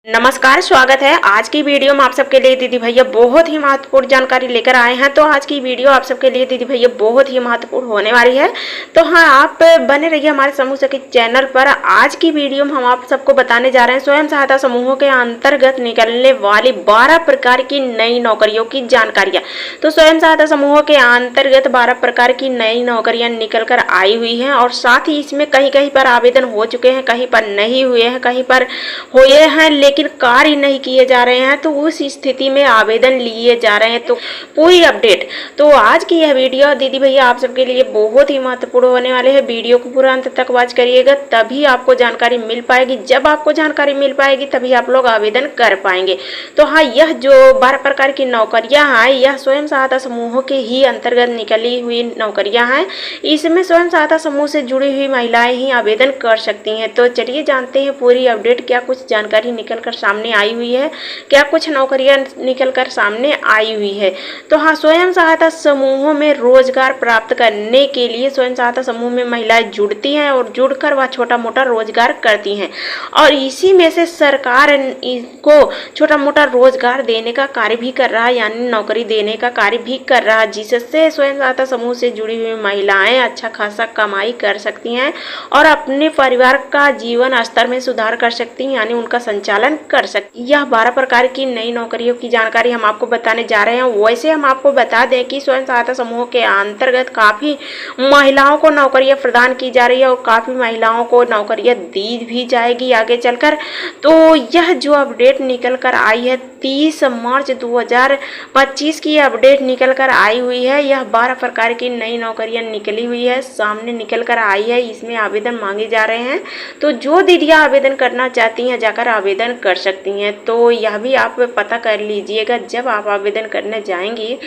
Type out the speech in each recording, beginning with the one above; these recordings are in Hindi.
नमस्कार, स्वागत है। आज की वीडियो में आप सबके लिए दीदी भैया बहुत ही महत्वपूर्ण जानकारी लेकर आए हैं। तो आज की वीडियो आप सबके लिए दीदी भैया बहुत ही महत्वपूर्ण होने वाली है। तो हाँ, आप बने रहिए हमारे समूह के चैनल पर। आज की वीडियो में हम आप सबको बताने जा रहे हैं स्वयं सहायता समूहों के अंतर्गत निकलने वाली 12 प्रकार की नई नौकरियों की जानकारियाँ। तो स्वयं सहायता समूहों के अंतर्गत 12 प्रकार की नई नौकरियाँ निकल कर आई हुई हैं और साथ ही इसमें कहीं कहीं पर आवेदन हो चुके हैं, कहीं पर नहीं हुए हैं, कहीं पर हुए हैं लेकिन कार्य नहीं किए जा रहे हैं। तो उस स्थिति में आवेदन लिए जा रहे हैं। तो पूरी अपडेट, तो आज की यह वीडियो दीदी भैया आप सबके लिए बहुत ही महत्वपूर्ण होने वाले हैं। वीडियो को पूरा अंत तक वॉच करिएगा, तभी आपको जानकारी मिल पाएगी। जब आपको जानकारी मिल पाएगी तभी आप लोग आवेदन कर पाएंगे। तो हाँ, यह जो 12 प्रकार की नौकरियां हैं, यह स्वयं सहायता समूहों के ही अंतर्गत निकली हुई नौकरियां हैं। इसमें स्वयं सहायता समूह से जुड़ी हुई महिलाएं ही आवेदन कर सकती हैं। तो चलिए जानते हैं पूरी अपडेट, क्या कुछ जानकारी निकल कर सामने आई हुई है, क्या कुछ नौकरियां निकल कर सामने आई हुई है। तो हाँ, स्वयं सहायता समूहों में रोजगार प्राप्त करने के लिए स्वयं सहायता समूह में महिलाएं जुड़ती हैं और जुड़कर वह छोटा मोटा रोजगार करती हैं और इसी में से सरकार इनको छोटा मोटा रोजगार देने का कार्य भी कर रहा है, यानी नौकरी देने का कार्य भी कर रहा है, जिससे स्वयं सहायता समूह से जुड़ी हुई महिलाएं अच्छा खासा कमाई कर सकती हैं और अपने परिवार का जीवन स्तर में सुधार कर सकती हैं, यानी उनका संचालन कर सकती। यह 12 प्रकार की नई नौकरियों की जानकारी हम आपको बताने जा रहे हैं। वैसे हम आपको बता दें कि स्वयं सहायता समूह के अंतर्गत काफ़ी महिलाओं को नौकरियां प्रदान की जा रही है और काफ़ी महिलाओं को नौकरियां दी भी जाएगी आगे चलकर। तो यह जो अपडेट निकल कर आई है 30 मार्च 2025 की अपडेट निकल कर आई हुई है। यह 12 प्रकार की नई नौकरियां निकली हुई है, सामने निकल कर आई है। इसमें आवेदन मांगे जा रहे हैं। तो जो दीदियाँ आवेदन करना चाहती हैं जाकर आवेदन कर सकती हैं। तो यह भी आप पता कर लीजिएगा, जब आप आवेदन करने जाएंगी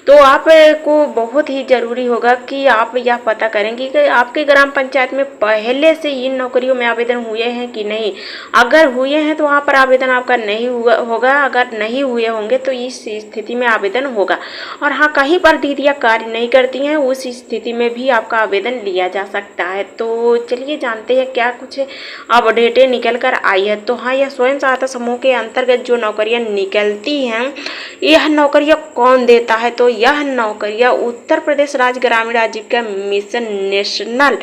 तो आपको बहुत ही ज़रूरी होगा कि आप यह पता करेंगे कि आपके ग्राम पंचायत में पहले से इन नौकरियों में आवेदन हुए हैं कि नहीं। अगर हुए हैं तो वहाँ पर आवेदन आपका नहीं हुआ होगा, अगर नहीं हुए होंगे तो इस स्थिति में आवेदन होगा। और हाँ, कहीं पर दीदियाँ कार्य नहीं करती हैं, उस स्थिति में भी आपका आवेदन लिया जा सकता है। तो चलिए जानते हैं क्या कुछ अपडेटें निकल कर आई है। तो हाँ, यह स्वयं सहायता समूह के अंतर्गत जो नौकरियां निकलती हैं, यह नौकरियां कौन देता है। तो यह नौकरियां उत्तर प्रदेश राज्य ग्रामीण आजीविका मिशन नेशनल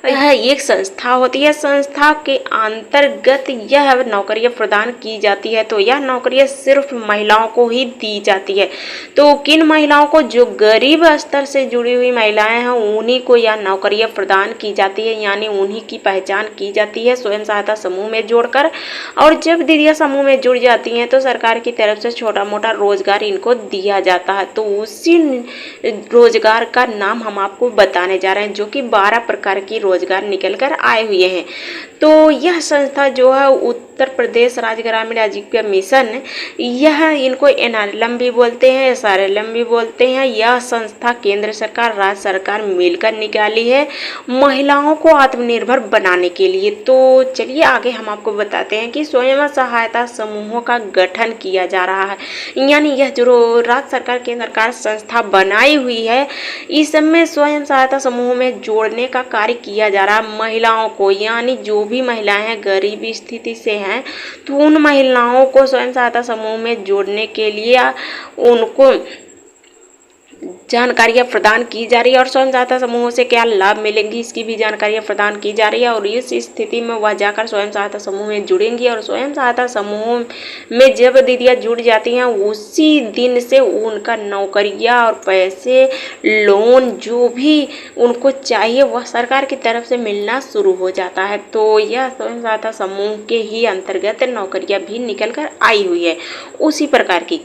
यह एक संस्था होती है। संस्था के अंतर्गत यह नौकरियां प्रदान की जाती है। तो यह नौकरियां सिर्फ महिलाओं को ही दी जाती है। तो किन महिलाओं को, जो गरीब स्तर से जुड़ी हुई महिलाएं हैं उन्हीं को यह नौकरियां प्रदान की जाती है, यानी उन्हीं की पहचान की जाती है स्वयं सहायता समूह में जोड़कर। और जब दीदियाँ समूह में जुड़ जाती हैं तो सरकार की तरफ से छोटा मोटा रोजगार इनको दिया जाता है। तो उसी रोजगार का नाम हम आपको बताने जा रहे हैं, जो कि 12 प्रकार की रोजगार निकल कर आए हुए हैं। तो यह संस्था जो है उत्तर प्रदेश राज्य ग्रामीण आजीविका मिशन, यह इनको NRLM भी बोलते हैं, SRLM भी बोलते हैं। यह संस्था केंद्र सरकार राज्य सरकार मिलकर निकाली है महिलाओं को आत्मनिर्भर बनाने के लिए। तो चलिए आगे हम आपको बताते हैं कि स्वयं सहायता समूहों का गठन किया जा रहा है, यानी यह जो राज्य सरकार केंद्र सरकार संस्था बनाई हुई है, इसमें स्वयं सहायता समूह में जोड़ने का कार्य किया जा रहा है महिलाओं को, यानी जो भी महिलाएं हैं गरीबी स्थिति से हैं तो उन महिलाओं को स्वयं सहायता समूह में जोड़ने के लिए उनको जानकारियाँ प्रदान की जा रही है और स्वयं सहायता समूहों से क्या लाभ मिलेंगी इसकी भी जानकारियाँ प्रदान की जा रही है। और इस स्थिति में वह जाकर स्वयं सहायता समूह में जुड़ेंगी और स्वयं सहायता समूह में जब दीदियाँ जुड़ जाती हैं उसी दिन से उनका नौकरियाँ और पैसे, लोन जो भी उनको चाहिए वह सरकार की तरफ से मिलना शुरू हो जाता है। तो यह स्वयं सहायता समूह के ही अंतर्गत नौकरियाँ भी निकल कर आई हुई है उसी प्रकार की।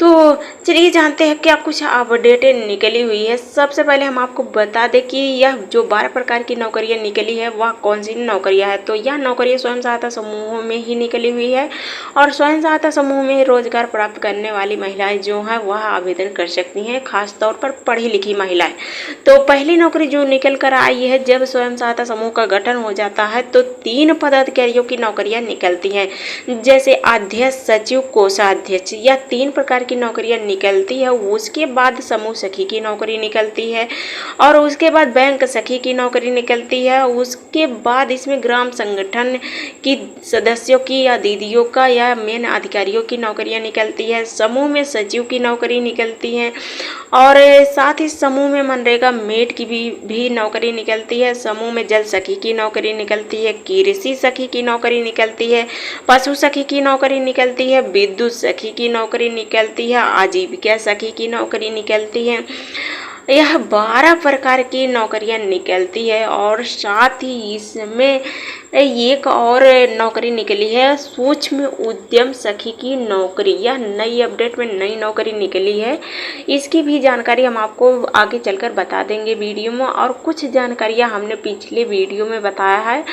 तो चलिए जानते हैं क्या कुछ अपडेटें निकली हुई है। सबसे पहले हम आपको बता दें कि यह जो 12 प्रकार की नौकरियां निकली है वह कौन सी नौकरियां है। तो यह नौकरियां स्वयं सहायता समूहों में ही निकली हुई है और स्वयं सहायता समूह में रोजगार प्राप्त करने वाली महिलाएं जो हैं वह आवेदन कर सकती हैं, खासतौर पर पढ़ी लिखी महिलाएं। तो पहली नौकरी जो निकल कर आई है, जब स्वयं सहायता समूह का गठन हो जाता है तो 3 पदाधिकारियों की नौकरियाँ निकलती हैं, जैसे अध्यक्ष, सचिव, कोषाध्यक्ष। यह 3 प्रकार की नौकरियां निकलती है, उसके बाद समूह सखी की नौकरी निकलती है और उसके बाद बैंक सखी की नौकरी निकलती है। उसके बाद इसमें ग्राम संगठन की सदस्यों की या दीदियों का या मेन अधिकारियों की नौकरियां निकलती है। समूह में सचिव की नौकरी निकलती है और साथ ही समूह में मनरेगा मेट की भी नौकरी निकलती है। समूह में जल सखी की नौकरी निकलती है, कृषि सखी की नौकरी निकलती है, पशु सखी की नौकरी निकलती है, विद्युत सखी की नौकरी निकलती है, आजीविका सखी की नौकरी निकलती है। यह 12 प्रकार की नौकरियां निकलती है और साथ ही इसमें एक और नौकरी निकली है, सूक्ष्म उद्यम सखी की नौकरी। यह नई अपडेट में नई नौकरी निकली है। इसकी भी जानकारी हम आपको आगे चलकर बता देंगे वीडियो में, और कुछ जानकारियां हमने पिछले वीडियो में बताया है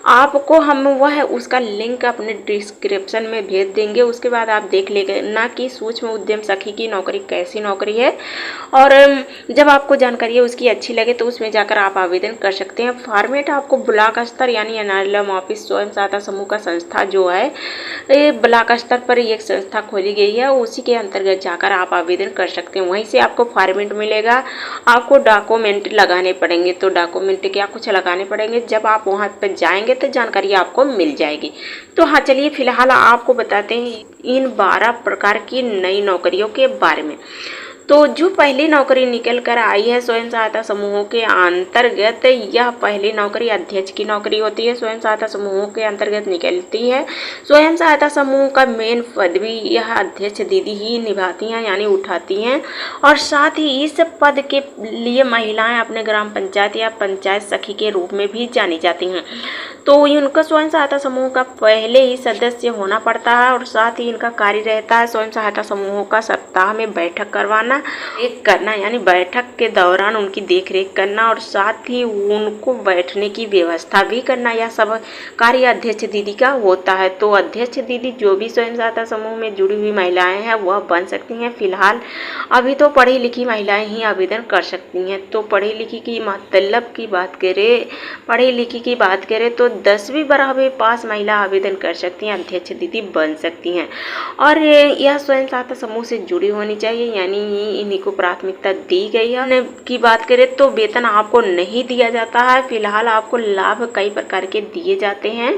आपको, हम वह उसका लिंक अपने डिस्क्रिप्शन में भेज देंगे। उसके बाद आप देख लेना कि सूक्ष्म उद्यम सखी की नौकरी कैसी नौकरी है, और जब आपको जानकारी है उसकी अच्छी लगे तो उसमें जाकर आप आवेदन कर सकते हैं। फॉर्मेट आपको ब्लॉक स्तर यानी एनआरएलएम ऑफिस स्वयं सहायता समूह का संस्था जो है, ये ब्लॉक स्तर पर एक संस्था खोली गई है, उसी के अंतर्गत जाकर आप आवेदन कर सकते हैं। वहीं से आपको फॉर्मेट मिलेगा, आपको डॉक्यूमेंट लगाने पड़ेंगे। तो डॉक्यूमेंट क्या कुछ लगाने पड़ेंगे, जब आप वहाँ पर जाएंगे तो जानकारी आपको मिल जाएगी। तो हाँ, चलिए फिलहाल आपको बताते हैं इन 12 प्रकार की नई नौकरियों के बारे में। तो जो पहली नौकरी निकल कर आई है स्वयं सहायता समूहों के अंतर्गत, यह पहली नौकरी अध्यक्ष की नौकरी होती है, स्वयं सहायता समूहों के अंतर्गत निकलती है। स्वयं सहायता समूह का मेन पद भी यह अध्यक्ष दीदी ही निभाती हैं यानी उठाती हैं, और साथ ही इस पद के लिए महिलाएं अपने ग्राम पंचायत या पंचायत सखी के रूप में भी जानी जाती हैं। तो इनका स्वयं सहायता समूह का पहले ही सदस्य होना पड़ता है, और साथ ही इनका कार्य रहता है स्वयं सहायता समूहों का सप्ताह में बैठक करवाना, एक करना यानी बैठक के दौरान उनकी देखरेख करना, और साथ ही उनको बैठने की व्यवस्था भी करना। यह सब कार्य अध्यक्ष दीदी का होता है। तो अध्यक्ष दीदी जो भी स्वयं सहायता समूह में जुड़ी हुई महिलाएं हैं वह बन सकती हैं। फिलहाल अभी तो पढ़ी लिखी महिलाएं ही आवेदन कर सकती हैं। तो पढ़ी लिखी की मतलब की बात करें, पढ़ी लिखी की बात करें तो 10वीं बारहवीं पास महिला आवेदन कर सकती हैं, अध्यक्ष दीदी बन सकती हैं। और यह स्वयं सहायता समूह से जुड़ी होनी चाहिए, यानी इन्हीं को प्राथमिकता दी गई है। की बात करें तो वेतन आपको नहीं दिया जाता है। फिलहाल आपको लाभ कई प्रकार के दिए जाते हैं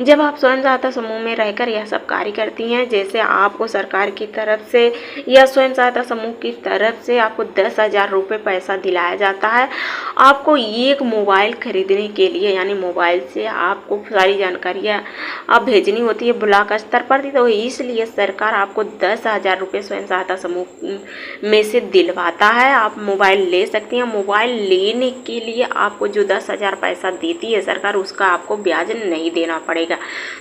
जब आप स्वयं सहायता समूह में रहकर यह सब कार्य करती हैं। जैसे आपको सरकार की तरफ से या स्वयं सहायता समूह की तरफ से आपको 10,000 रुपये पैसा दिलाया जाता है। आपको एक मोबाइल खरीदने के लिए, यानी मोबाइल से आपको सारी जानकारियाँ अब भेजनी होती है ब्लॉक स्तर पर, तो इसलिए सरकार आपको 10,000 रुपये स्वयं सहायता समूह में से दिलवाता है। आप मोबाइल ले सकती हैं। मोबाइल लेने के लिए आपको जो 10,000 पैसा देती है सरकार, उसका आपको ब्याज नहीं देना पड़ेगा।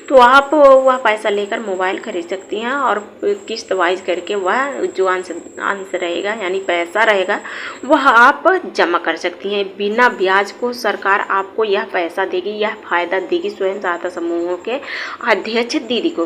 तो आप वह पैसा लेकर मोबाइल खरीद सकती हैं, और किस्त वाइज करके वह जो अंश रहेगा यानी पैसा रहेगा वह आप जमा कर सकती हैं। बिना ब्याज को सरकार आपको यह पैसा देगी, यह फायदा देगी स्वयं सहायता समूहों के अध्यक्ष दीदी को।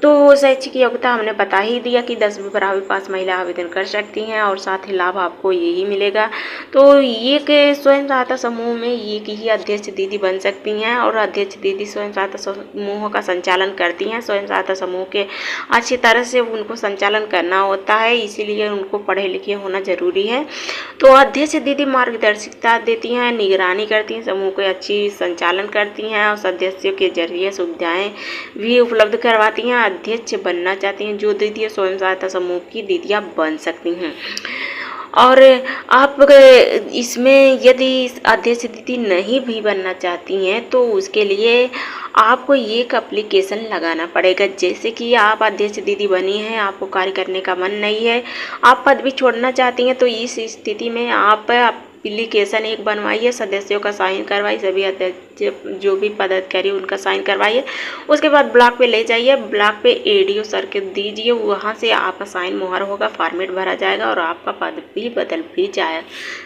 तो शैक्षिक योग्यता हमने बता ही दिया कि 10वीं बारहवीं पास महिला आवेदन कर सकती हैं, और साथ ही लाभ आपको यही मिलेगा। तो एक स्वयं सहायता समूह में एक ही अध्यक्ष दीदी बन सकती हैं, और अध्यक्ष दीदी स्वयं सहायता समूह का संचालन करती हैं। स्वयं सहायता समूह के अच्छी तरह से उनको संचालन करना होता है, इसीलिए उनको पढ़े लिखे होना जरूरी है। तो अध्यक्ष दीदी मार्गदर्शिता देती हैं, निगरानी करती हैं, समूह को अच्छी संचालन करती हैं, और सदस्यों के जरिए सुविधाएं भी उपलब्ध करवाती हैं। अध्यक्ष बनना चाहती हैं जो दीदियाँ स्वयं सहायता समूह की दीदियाँ बन सकती हैं। और आप इसमें यदि अध्यक्ष दीदी नहीं भी बनना चाहती हैं तो उसके लिए आपको एक एप्लीकेशन लगाना पड़ेगा। जैसे कि आप अध्यक्ष दीदी बनी हैं, आपको कार्य करने का मन नहीं है, आप पद भी छोड़ना चाहती हैं, तो इस स्थिति में आप एप्लीकेशन एक बनवाइए, सदस्यों का साइन करवाइए, सभी अध्यक्ष जो भी पदाधिकारी उनका साइन करवाइए। उसके बाद ब्लॉक पे ले जाइए, ब्लॉक पे एडीओ सर के दीजिए, वहाँ से आपका साइन मोहर होगा, फॉर्मेट भरा जाएगा और आपका पद भी बदल भी जा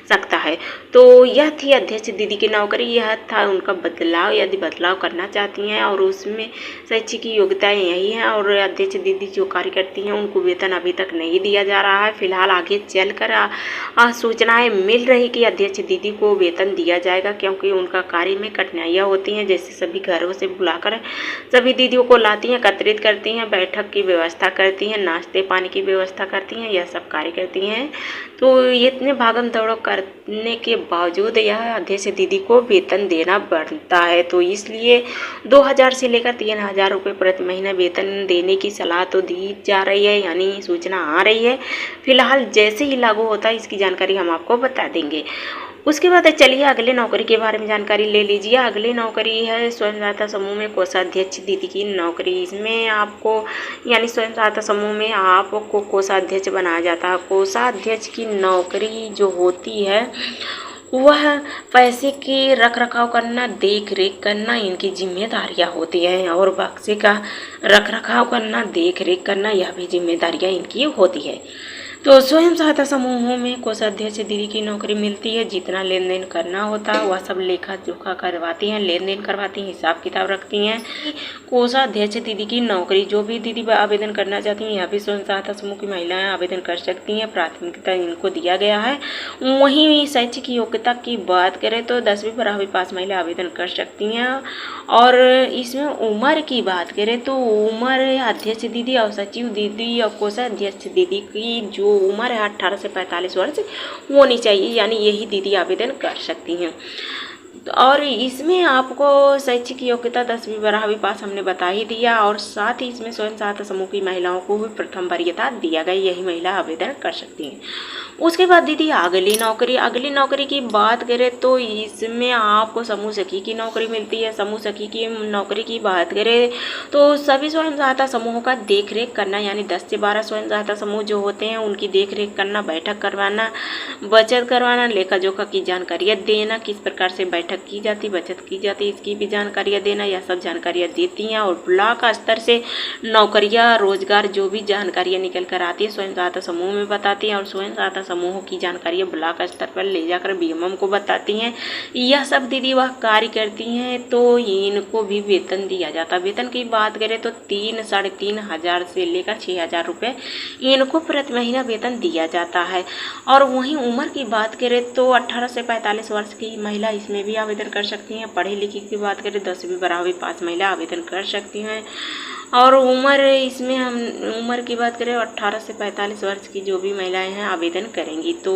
सकता है। तो यह थी अध्यक्ष दीदी की नौकरी, यह था उनका बदलाव। यदि बदलाव करना चाहती हैं और उसमें शैक्षिक योग्यताएँ यही हैं, और अध्यक्ष दीदी जो कार्य करती हैं उनको वेतन अभी तक नहीं दिया जा रहा है। फिलहाल आगे चलकर सूचनाएँ मिल रही कि अध्यक्ष दीदी को वेतन दिया जाएगा, क्योंकि उनका कार्य में कठिनाइयाँ होती हैं, जैसे सभी घरों से बुलाकर सभी दीदियों को लाती हैं, एकत्रित करती हैं, बैठक की व्यवस्था करती हैं, नाश्ते पानी की व्यवस्था करती हैं, यह सब कार्य करती हैं। तो ये इतने भागम दौड़ करने के बावजूद यह अध्यक्ष दीदी को वेतन देना बनता है। तो इसलिए 2000 से लेकर 3000 रुपये प्रति महीना वेतन देने की सलाह तो दी जा रही है, यानी सूचना आ रही है। फिलहाल जैसे ही लागू होता है इसकी जानकारी हम आपको बता देंगे। उसके बाद चलिए अगले नौकरी के बारे में जानकारी ले लीजिए। अगली नौकरी है स्वयं सहायता समूह में कोषाध्यक्ष दीदी की नौकरी। इसमें आपको यानी स्वयं सहायता समूह में आपको कोषाध्यक्ष बनाया जाता है। कोषाध्यक्ष की नौकरी जो होती है वह पैसे की रख रखाव करना, देख रेख करना इनकी जिम्मेदारियां होती हैं, और बक्से का रख रखाव करना, देख रेख करना यह भी जिम्मेदारियां इनकी होती है। तो स्वयं सहायता समूहों में कोषाध्यक्ष दीदी की नौकरी मिलती है। जितना लेन देन करना होता है वह सब लेखा जोखा करवाती हैं, लेन देन करवाती हैं, हिसाब किताब रखती हैं। कोषाध्यक्ष दीदी की नौकरी जो भी दीदी आवेदन करना चाहती हैं, यह भी स्वयं सहायता समूह की महिलाएं आवेदन कर सकती हैं। प्राथमिकता इनको दिया गया है। वहीं शैक्षिक योग्यता की बात करें तो 10वीं 12वीं पास महिला आवेदन कर सकती हैं। और इसमें उम्र की बात करें तो उम्र अध्यक्ष दीदी और सचिव दीदी और कोषाध्यक्ष दीदी की जो उम्र है 18 से 45 वर्ष होनी चाहिए, यानी यही दीदी आवेदन कर सकती हैं। और इसमें आपको शैक्षिक योग्यता 10वीं 12वीं पास हमने बता ही दिया, और साथ ही इसमें स्वयं सहायता समूह की महिलाओं को भी प्रथम वरीयता दिया गया, यही महिला आवेदन कर सकती हैं। उसके बाद दीदी अगली नौकरी की बात करें तो इसमें आपको समूह सखी की नौकरी मिलती है। समूह सखी की नौकरी की बात करें तो सभी स्वयं सहायता समूहों का देख रेख करना, यानी 10 से 12 स्वयं सहायता समूह जो होते हैं उनकी देख रेख करना, बैठक करवाना, बचत करवाना, लेखा जोखा की जानकारियाँ देना, किस प्रकार से बैठक की जाती, बचत की जाती, इसकी भी जानकारियाँ देना, यह सब जानकारियाँ देती हैं। और ब्लॉक स्तर से नौकरियाँ, रोजगार जो भी जानकारियाँ निकल कर आती है स्वयं सहायता समूह में बताती हैं, और स्वयं सहायता समूहों की जानकारियाँ ब्लॉक स्तर पर ले जाकर बीएमएम को बताती हैं। यह सब दीदी वह कार्य करती हैं, तो इनको भी वेतन दिया जाता है। वेतन की बात करें तो 3 साढ़े 3 हज़ार से लेकर 6,000 रुपये इनको प्रति महीना वेतन दिया जाता है। और वहीं उम्र की बात करें तो 18 से 45 वर्ष की महिला इसमें भी आवेदन कर सकती हैं। पढ़े लिखे की बात करें 10वीं 12वीं पास महिला आवेदन कर सकती हैं। और उम्र इसमें हम उम्र की बात करें 18 से 45 वर्ष की जो भी महिलाएं हैं आवेदन करेंगी। तो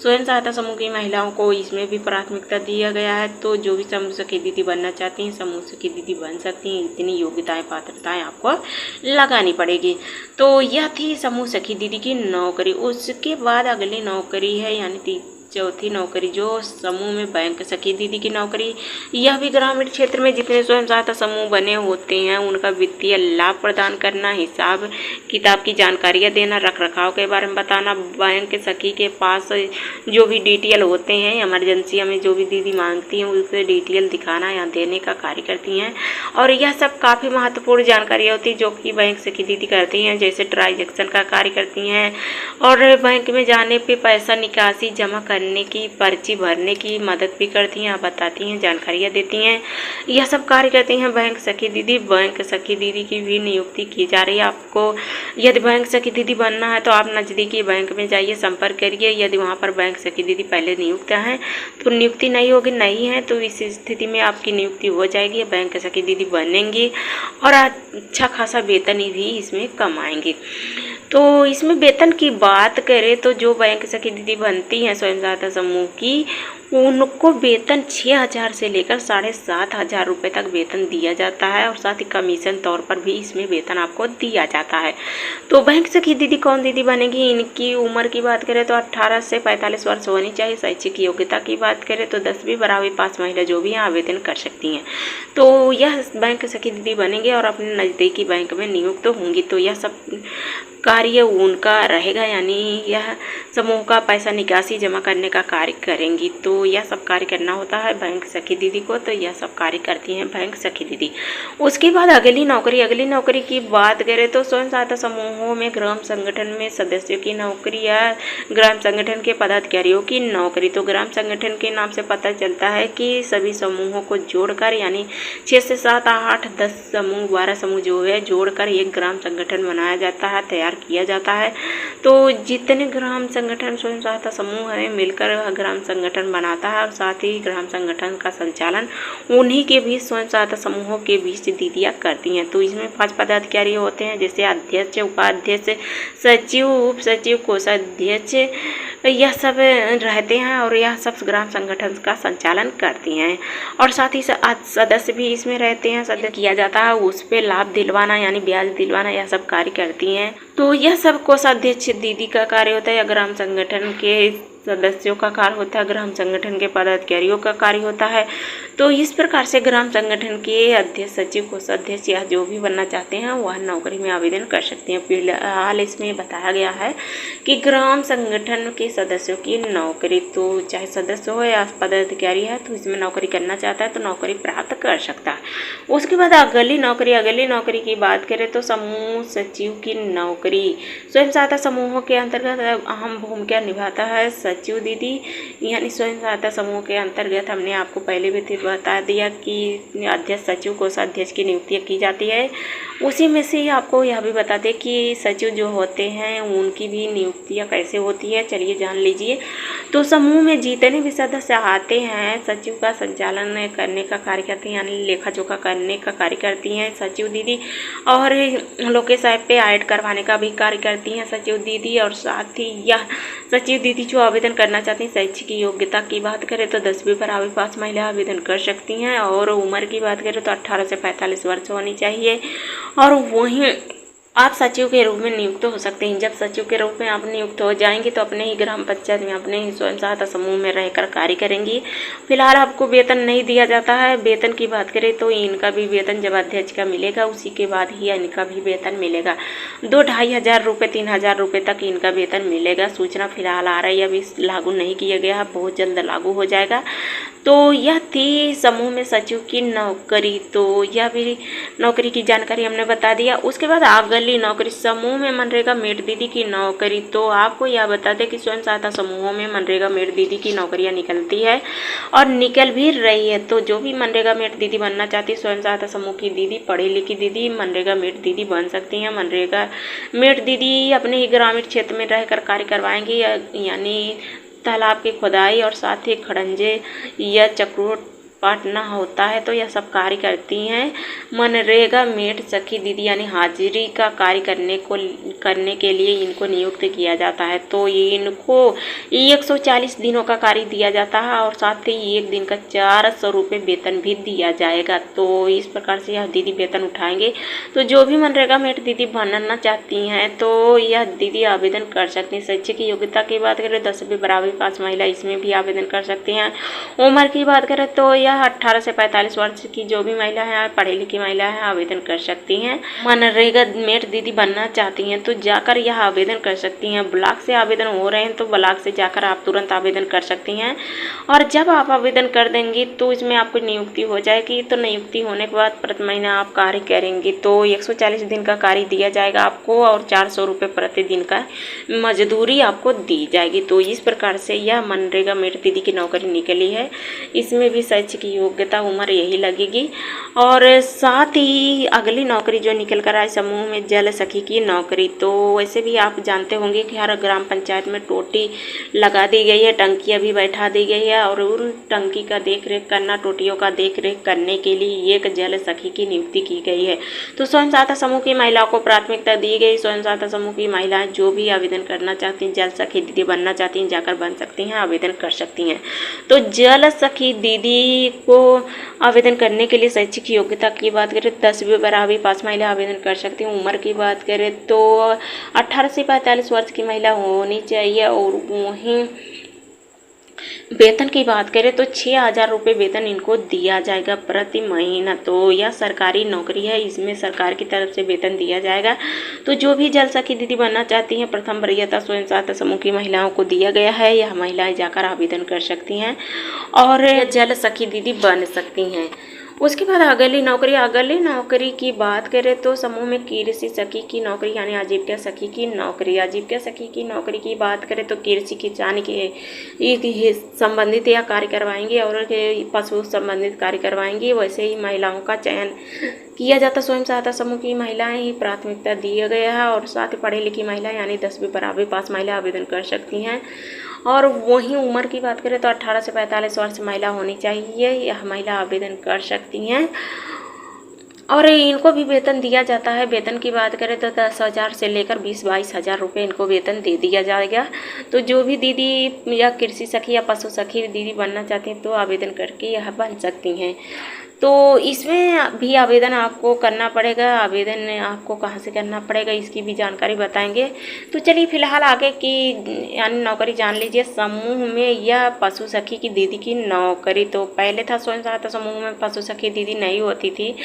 स्वयं सहायता समूह की महिलाओं को इसमें भी प्राथमिकता दिया गया है। तो जो भी समूह सखी दीदी बनना चाहती हैं समूह सखी दीदी बन सकती हैं। इतनी योग्यताएं पात्रताएं आपको लगानी पड़ेगी। तो यह थी समूह सखी दीदी की नौकरी। उसके बाद अगली नौकरी है यानी चौथी नौकरी जो समूह में बैंक सखी दीदी की नौकरी। यह भी ग्रामीण क्षेत्र में जितने स्वयं सहायता समूह बने होते हैं उनका वित्तीय लाभ प्रदान करना, हिसाब किताब की जानकारियाँ देना, रख रखाव के बारे में बताना, बैंक सखी के पास जो भी डिटेल होते हैं इमरजेंसी में जो भी दीदी मांगती हैं उसे डिटेल दिखाना या देने का कार्य करती हैं। और यह सब काफ़ी महत्वपूर्ण जानकारी होती है जो कि बैंक सखी दीदी करती हैं, जैसे ट्रांजैक्शन का कार्य करती हैं और बैंक में जाने पे पैसा निकासी जमा करने की, पर्ची भरने की मदद भी करती हैं, बताती हैं, जानकारियाँ देती हैं। यह सब कार्य करती हैं बैंक सखी दीदी। बैंक सखी दीदी की भी नियुक्ति की जा रही है। आपको यदि बैंक सखी दीदी बनना है तो आप नज़दीकी बैंक में जाइए, संपर्क करिए। यदि वहाँ पर बैंक सखी दीदी पहले नियुक्त हैं तो नियुक्ति नहीं होगी, नहीं है तो इस स्थिति में आपकी नियुक्ति हो जाएगी, बैंक सखी दीदी बनेंगी और अच्छा खासा वेतन भी इसमें कमाएंगे। तो इसमें वेतन की बात करें तो जो बैंक सखी दीदी बनती हैं स्वयं सहायता समूह की उनको वेतन 6,000 से लेकर 7,500 रुपये तक वेतन दिया जाता है, और साथ ही कमीशन तौर पर भी इसमें वेतन आपको दिया जाता है। तो बैंक सखी दीदी कौन दीदी बनेगी, इनकी उम्र की बात करें तो 18 से 45 वर्ष होनी चाहिए। शैक्षिक योग्यता की बात करें तो 10वीं 12वीं पास महिला जो भी हैं आवेदन कर सकती हैं। तो यह बैंक सखी दीदी बनेंगे और अपने नज़दीकी बैंक में नियुक्त होंगी। तो यह सब कार्य उनका रहेगा, यानी यह समूह का पैसा निकासी जमा करने का कार्य करेंगी। तो यह सब कार्य करना होता है बैंक सखी दीदी को। तो यह सब कार्य करती हैं बैंक सखी दीदी। उसके बाद अगली नौकरी की बात करें तो स्वयं सहायता समूहों में ग्राम संगठन में सदस्यों की नौकरी या ग्राम संगठन के पदाधिकारियों की नौकरी। तो ग्राम संगठन के नाम से पता चलता है कि सभी समूहों को जोड़कर यानी 6 से 7 8 10 समूह 12 समूह जो है जोड़कर एक ग्राम संगठन बनाया जाता है, तैयार किया जाता है। तो जितने ग्राम संगठन स्वयं सहायता समूह है मिलकर ग्राम संगठन बनाता है और साथ ही ग्राम संगठन का संचालन उन्हीं के बीच स्वयं सहायता समूहों के बीच दीदियाँ करती हैं। तो इसमें 5 पदाधिकारी होते हैं, जैसे अध्यक्ष, उपाध्यक्ष, सचिव, उप सचिव, कोषाध्यक्ष, यह सब रहते हैं और यह सब ग्राम संगठन का संचालन करती हैं। और साथ ही सदस्य भी इसमें रहते हैं, सदस्य किया जाता है, उस पर लाभ दिलवाना यानी ब्याज दिलवाना, यह सब कार्य करती हैं। तो यह सब कोषाध्यक्ष दीदी का कार्य होता है या ग्राम संगठन के सदस्यों का कार्य होता है, ग्राम संगठन के पदाधिकारियों का कार्य होता है। तो इस प्रकार से ग्राम संगठन के अध्यक्ष, सचिव, कोषाध्यक्ष या जो भी बनना चाहते हैं वह नौकरी में आवेदन कर सकते हैं। फिलहाल इसमें बताया गया है कि ग्राम संगठन के सदस्यों की नौकरी, तो चाहे सदस्य हो या पदाधिकारी है तो इसमें नौकरी करना चाहता है तो नौकरी प्राप्त कर सकता है। उसके बाद अगली नौकरी की बात करें तो समूह सचिव की नौकरी स्वयं सहायता समूहों के अंतर्गत अहम भूमिका निभाता है सचिव दीदी, यानी स्वयं सहायता समूह के अंतर्गत हमने आपको पहले भी बता दिया कि अध्यक्ष, सचिव, कोषाध्यक्ष की नियुक्ति की जाती है। उसी में से आपको यह भी बता दें कि सचिव जो होते हैं उनकी भी नियुक्तियाँ कैसे होती है, चलिए जान लीजिए। तो समूह में जितने भी सदस्य आते हैं सचिव का संचालन करने का कार्य करती हैं, यानी लेखा जोखा करने का कार्य करती हैं सचिव दीदी, और लोकेश ऐप पे ऐड करवाने का भी कार्य करती हैं सचिव दीदी। और साथ ही यह सचिव दीदी जो आवेदन करना चाहती हैं, शैक्षिक योग्यता की बात करें तो 10वीं बारहवीं पास महिला आवेदन कर सकती हैं, और उम्र की बात करें तो 18 से 45 वर्ष होनी चाहिए। और वहीं आप सचिव के रूप में नियुक्त हो सकते हैं। जब सचिव के रूप में आप नियुक्त हो जाएंगे तो अपने ही ग्राम पंचायत में, अपने ही स्वयं सहायता समूह में रहकर कार्य करेंगी। फिलहाल आपको वेतन नहीं दिया जाता है। वेतन की बात करें तो इनका भी वेतन जब अध्यक्ष का मिलेगा उसी के बाद ही इनका भी वेतन मिलेगा। 2-2.5 हज़ार रुपये, 3 हज़ार रुपये तक इनका वेतन मिलेगा। सूचना फिलहाल आ रही है, अभी लागू नहीं किया गया है, बहुत जल्द लागू हो जाएगा। तो यह थी समूह में सचिव की नौकरी। तो यह भी नौकरी की जानकारी हमने बता दिया। उसके बाद अगली नौकरी समूह में मनरेगा मेड दीदी की नौकरी। तो आपको यह बता दें कि स्वयं सहायता समूहों में मनरेगा मेड दीदी की नौकरियां निकलती है और निकल भी रही है। तो जो भी मनरेगा मेड दीदी बनना चाहती है, स्वयं सहायता समूह की दीदी, पढ़ी लिखी दीदी मनरेगा मेड दीदी बन सकती हैं। मनरेगा मेड दीदी अपने ही ग्रामीण क्षेत्र में रहकर कार्य करवाएंगी, यानी तालाब की खुदाई और साथ ही खड़ंजे या चक्रोट पाटना होता है तो यह सब कार्य करती हैं। मनरेगा मेड सखी दीदी यानी हाजिरी का कार्य करने के लिए इनको नियुक्त किया जाता है। तो इनको 140 दिनों का कार्य दिया जाता है और साथ ही 1 दिन का 400 रुपये वेतन भी दिया जाएगा। तो इस प्रकार से यह दीदी वेतन उठाएंगे। तो जो भी मनरेगा मेड दीदी बनना चाहती हैं तो यह दीदी आवेदन कर सकती हैं। शैक्षिक योग्यता की बात करें 10वीं बारहवीं पास महिला इसमें भी आवेदन कर सकती हैं। उम्र की बात करें तो यह 18 से 45 वर्ष की जो भी महिला है, पढ़ी लिखी महिला है, आवेदन कर सकती हैं। मनरेगा मेड दीदी बनना चाहती हैं तो जाकर यह आवेदन कर सकती हैं। ब्लॉक से आवेदन हो रहे हैं तो ब्लॉक से जाकर आप तुरंत आवेदन कर सकती हैं। और जब आप आवेदन कर देंगी तो इसमें आपको नियुक्ति हो जाएगी। तो नियुक्ति होने के बाद प्रति महीना आप कार्य करेंगी तो 140 दिन का कार्य दिया जाएगा आपको और 400 रुपये प्रतिदिन का मजदूरी आपको दी जाएगी। तो इस प्रकार से यह मनरेगा मेड दीदी की नौकरी निकली है। इसमें भी शैक्षिक की योग्यता, उम्र यही लगेगी। और साथ ही अगली नौकरी जो निकल कर आए समूह में जल सखी की नौकरी। तो वैसे भी आप जानते होंगे कि हर ग्राम पंचायत में टोटी लगा दी गई है, टंकियाँ भी बैठा दी गई है और उन टंकी का देख रेख करना, टोटियों का देख रेख करने के लिए एक जल सखी की नियुक्ति की गई है। तो स्वयं सहायता समूह की महिलाओं को प्राथमिकता दी गई। स्वयं सहायता समूह की महिलाएं जो भी आवेदन करना चाहती हैं, जल सखी दीदी बनना चाहती हैं, जाकर बन सकती हैं, आवेदन कर सकती हैं। तो जल सखी दीदी को आवेदन करने के लिए शैक्षिक योग्यता की बात करें 10वीं बारहवीं पास महिला आवेदन कर सकती हैं। उम्र की बात करें तो 18 से 45 वर्ष की महिला होनी चाहिए। और वहीं वेतन की बात करें तो 6,000 रुपये वेतन इनको दिया जाएगा प्रति महीना। तो यह सरकारी नौकरी है, इसमें सरकार की तरफ से वेतन दिया जाएगा। तो जो भी जल सखी दीदी बनना चाहती हैं, प्रथम वरीयता स्वयं सहायता समूह की महिलाओं को दिया गया है। यह महिलाएं जाकर आवेदन कर सकती हैं और जल सखी दीदी बन सकती हैं। उसके बाद अगली नौकरी की बात करें तो समूह में कृषि सखी की नौकरी यानी आजीविका सखी की नौकरी। आजीविका सखी की नौकरी की बात करें तो कृषि किसान के संबंधित या कार्य करवाएंगे और पशु संबंधित कार्य करवाएंगे। वैसे ही महिलाओं का चयन किया जाता स्वयं सहायता समूह की महिलाएं ही प्राथमिकता दिया गया है और साथ ही पढ़ी लिखी महिला यानी 10वीं बराबर पास महिला आवेदन कर सकती हैं। और वहीं उम्र की बात करें तो 18 से 45 वर्ष महिला होनी चाहिए, यह महिला आवेदन कर सकती हैं और इनको भी वेतन दिया जाता है। वेतन की बात करें तो 10,000 से लेकर 20-22 हज़ार रुपये इनको वेतन दे दिया जाएगा। तो जो भी दीदी या कृषि सखी या पशु सखी दीदी बनना चाहती हैं तो आवेदन करके यह बन सकती हैं। तो इसमें भी आवेदन आपको करना पड़ेगा। आवेदन आपको कहाँ से करना पड़ेगा इसकी भी जानकारी बताएंगे। तो चलिए फिलहाल आगे की यानी नौकरी जान लीजिए। समूह में यह पशु सखी की दीदी की नौकरी, तो पहले था स्वयं सहायता समूह में पशु सखी दीदी नहीं होती थी,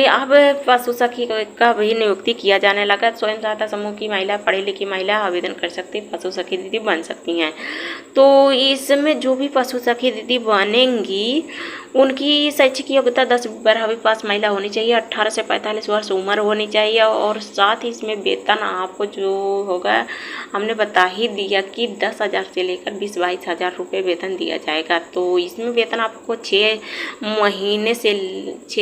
अब पशु सखी का भी नियुक्ति किया जाने लगा। स्वयं सहायता समूह की महिला पढ़ी लिखी महिला आवेदन कर सकती है, पशु सखी दीदी बन सकती हैं। तो इसमें जो भी पशु सखी दीदी बनेंगी उनकी शैक्षिक योग्यता 10वीं पास महिला होनी चाहिए, 18 से 45 वर्ष उम्र होनी चाहिए और साथ ही इसमें वेतन आपको जो होगा हमने बता ही दिया कि 10,000 से लेकर 20-22 हज़ार रुपये वेतन दिया जाएगा। तो इसमें वेतन आपको 6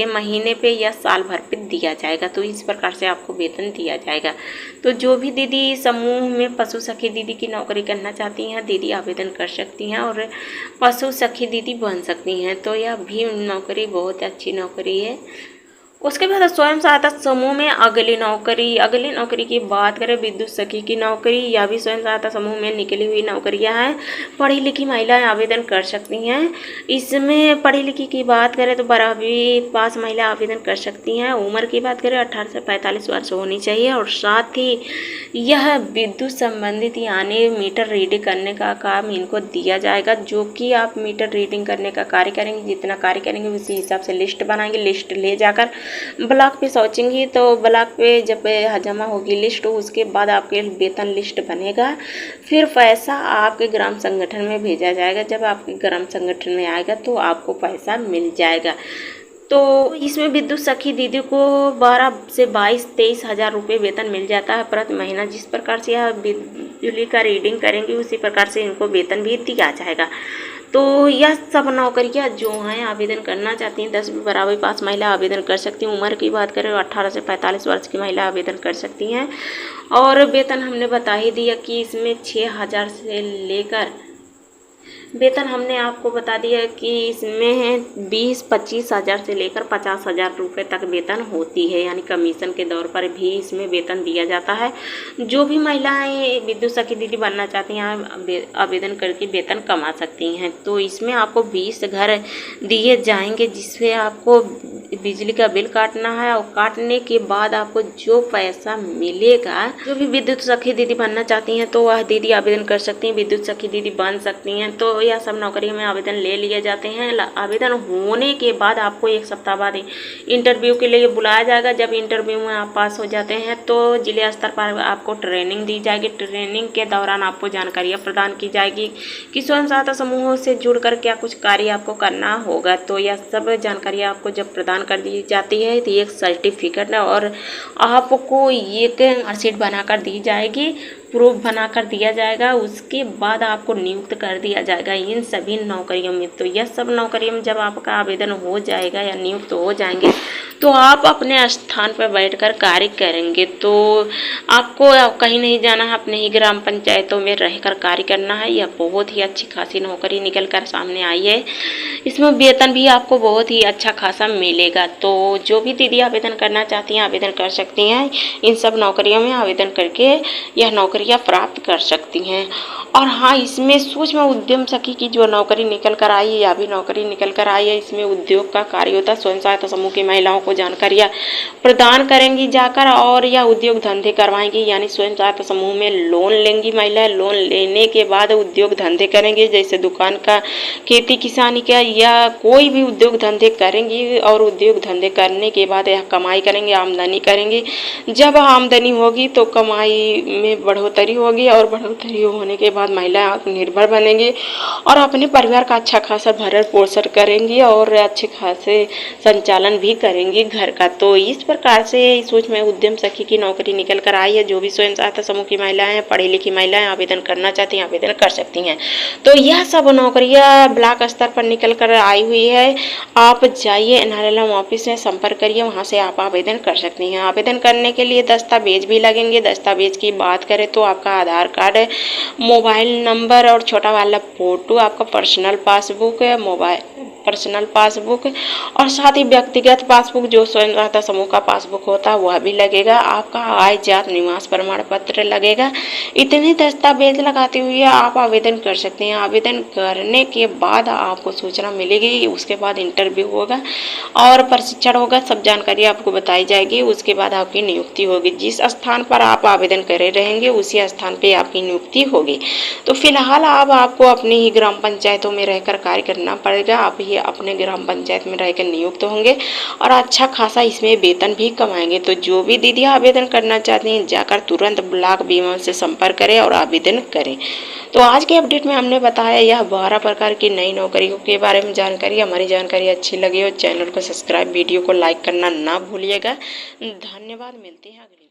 महीने पे या साल भर पे दिया जाएगा। तो इस प्रकार से आपको वेतन दिया जाएगा। तो जो भी दीदी समूह में पशु सखी दीदी की नौकरी करना चाहती हैं दीदी आवेदन कर सकती हैं और पशु सखी दीदी बन सकती हैं। तो यह भी नौकरी बहुत अच्छी नौकरी है। उसके बाद स्वयं सहायता समूह में अगली नौकरी की बात करें विद्युत सखी की नौकरी, या भी स्वयं सहायता समूह में निकली हुई नौकरियां हैं। पढ़ी लिखी महिलाएं आवेदन कर सकती हैं। इसमें पढ़ी लिखी की बात करें तो 12वीं पास महिला आवेदन कर सकती हैं। उम्र की बात करें 18 से 45 वर्ष होनी चाहिए और साथ ही यह विद्युत संबंधित यानी मीटर रीडिंग करने का काम इनको दिया जाएगा। जो कि आप मीटर रीडिंग करने का कार्य करेंगे, जितना कार्य करेंगे उसी हिसाब से लिस्ट बनाएंगे। लिस्ट ले जाकर ब्लॉक पे सोचेंगी तो ब्लॉक पे जब जमा होगी लिस्ट उसके बाद आपके वेतन लिस्ट बनेगा। फिर पैसा आपके ग्राम संगठन में भेजा जाएगा। जब आपके ग्राम संगठन में आएगा तो आपको पैसा मिल जाएगा। तो इसमें विद्युत सखी दीदी को 12 से 22-23 हज़ार रुपये वेतन मिल जाता है प्रति महीना। जिस प्रकार से यह बिजली का रीडिंग करेंगे उसी प्रकार से इनको वेतन भी दिया जाएगा। तो यह सब नौकरियां जो हैं आवेदन करना चाहती हैं 10वीं बराबर पास महिला आवेदन कर सकती हैं। उम्र की बात करें 18 से 45 वर्ष की महिला आवेदन कर सकती हैं और वेतन हमने बता ही दिया कि इसमें 6,000 से लेकर वेतन हमने आपको बता दिया कि इसमें 20-25 हज़ार से लेकर 50 हज़ार रुपये तक वेतन होती है, यानी कमीशन के दौर पर भी इसमें वेतन दिया जाता है। जो भी महिलाएं विद्युत सखी दीदी बनना चाहती हैं आवेदन करके वेतन कमा सकती हैं। तो इसमें आपको 20 घर दिए जाएंगे जिससे आपको बिजली का बिल काटना है और काटने के बाद आपको जो पैसा मिलेगा, जो भी विद्युत सखी दीदी बनना चाहती हैं तो वह दीदी आवेदन कर सकती हैं, विद्युत सखी दीदी बन सकती हैं। तो यह सब नौकरियों में आवेदन ले लिए जाते हैं। आवेदन होने के बाद आपको 1 सप्ताह बाद इंटरव्यू के लिए बुलाया जाएगा। जब इंटरव्यू में आप पास हो जाते हैं तो जिले स्तर पर आपको ट्रेनिंग दी जाएगी। ट्रेनिंग के दौरान आपको जानकारियाँ प्रदान की जाएगी कि स्वयं सहायता समूहों से जुड़कर क्या कुछ कार्य आपको करना होगा। तो यह सब जानकारियाँ आपको जब प्रदान कर दी जाती है तो एक सर्टिफिकेट और आपको एक मार्कशीट बनाकर दी जाएगी, प्रूफ बनाकर दिया जाएगा। उसके बाद आपको नियुक्त कर दिया जाएगा इन सभी नौकरियों में। तो यह सब नौकरियों में जब आपका आवेदन हो जाएगा या नियुक्त हो जाएंगे तो आप अपने स्थान पर बैठकर कार्य करेंगे। तो आपको कहीं नहीं जाना है, अपने ही ग्राम पंचायतों में रहकर कार्य करना है। यह बहुत ही अच्छी खासी नौकरी निकल कर सामने आई है। इसमें वेतन भी आपको बहुत ही अच्छा खासा मिलेगा। तो जो भी दीदी आवेदन करना चाहती हैं आवेदन कर सकती हैं। इन सब नौकरियों में आवेदन करके यह नौकरियां प्राप्त कर सकती हैं। और हाँ, इसमें सूक्ष्म उद्यम सखी की जो नौकरी निकल कर आई है या भी नौकरी निकल कर आई है, इसमें उद्योग का कार्य होता है। स्वयं सहायता समूह की महिलाओं को आपको जानकारियाँ प्रदान करेंगी जाकर, और या उद्योग धंधे करवाएंगी, यानी स्वयं सहायता समूह में लोन लेंगी महिलाएं। लोन लेने के बाद उद्योग धंधे करेंगे, जैसे दुकान का, खेती किसानी का, या कोई भी उद्योग धंधे करेंगी। और उद्योग धंधे करने के बाद यह कमाई करेंगे, आमदनी करेंगे। जब आमदनी होगी तो कमाई में बढ़ोतरी होगी, और बढ़ोतरी होने के बाद महिलाएं आत्मनिर्भर बनेंगी और अपने परिवार का अच्छा खासा भरण पोषण करेंगी और अच्छे खासे संचालन भी करेंगी घर का। तो इस प्रकार से इस सोच में उद्यम सखी की नौकरी निकल कर आई है। जो भी स्वयं सहायता समूह की महिलाएं हैं, पढ़ी लिखी महिलाएं आवेदन करना चाहती हैं, आवेदन कर सकती हैं। तो यह सब नौकरियां ब्लॉक स्तर पर निकल कर आई हुई है। आप जाइए NRLM ऑफिस में संपर्क करिए, वहां से आप आवेदन कर सकती हैं। आवेदन करने के लिए दस्तावेज भी लगेंगे। दस्तावेज की बात करें तो आपका आधार कार्ड, मोबाइल नंबर और छोटा वाला फोटो, आपका पर्सनल पासबुक, पर्सनल पासबुक, और साथ ही व्यक्तिगत पासबुक जो स्वयं सहायता समूह का पासबुक होता है वह भी लगेगा। आपका आय जात निवास प्रमाण पत्र लगेगा। इतने दस्तावेज लगाते हुए आप आवेदन कर सकते हैं। आवेदन करने के बाद आपको सूचना मिलेगी, उसके बाद इंटरव्यू होगा और प्रशिक्षण होगा, सब जानकारी आपको बताई जाएगी। उसके बाद आपकी नियुक्ति होगी। जिस स्थान पर आप आवेदन करे रहेंगे उसी स्थान पे आपकी नियुक्ति होगी। तो फिलहाल आपको अपनी ही ग्राम पंचायतों में रहकर कार्य करना पड़ेगा। आप ही अपने ग्राम पंचायत में रहकर नियुक्त होंगे और अच्छा खासा इसमें वेतन भी कमाएंगे। तो जो भी दीदी आवेदन करना चाहती हैं जाकर तुरंत ब्लॉक बीमा से संपर्क करें और आवेदन करें। तो आज के अपडेट में हमने बताया यह 12 प्रकार की नई नौकरियों के बारे में जानकारी। हमारी जानकारी अच्छी लगी हो चैनल को सब्सक्राइब, वीडियो को लाइक करना ना भूलिएगा। धन्यवाद, मिलते हैं अगली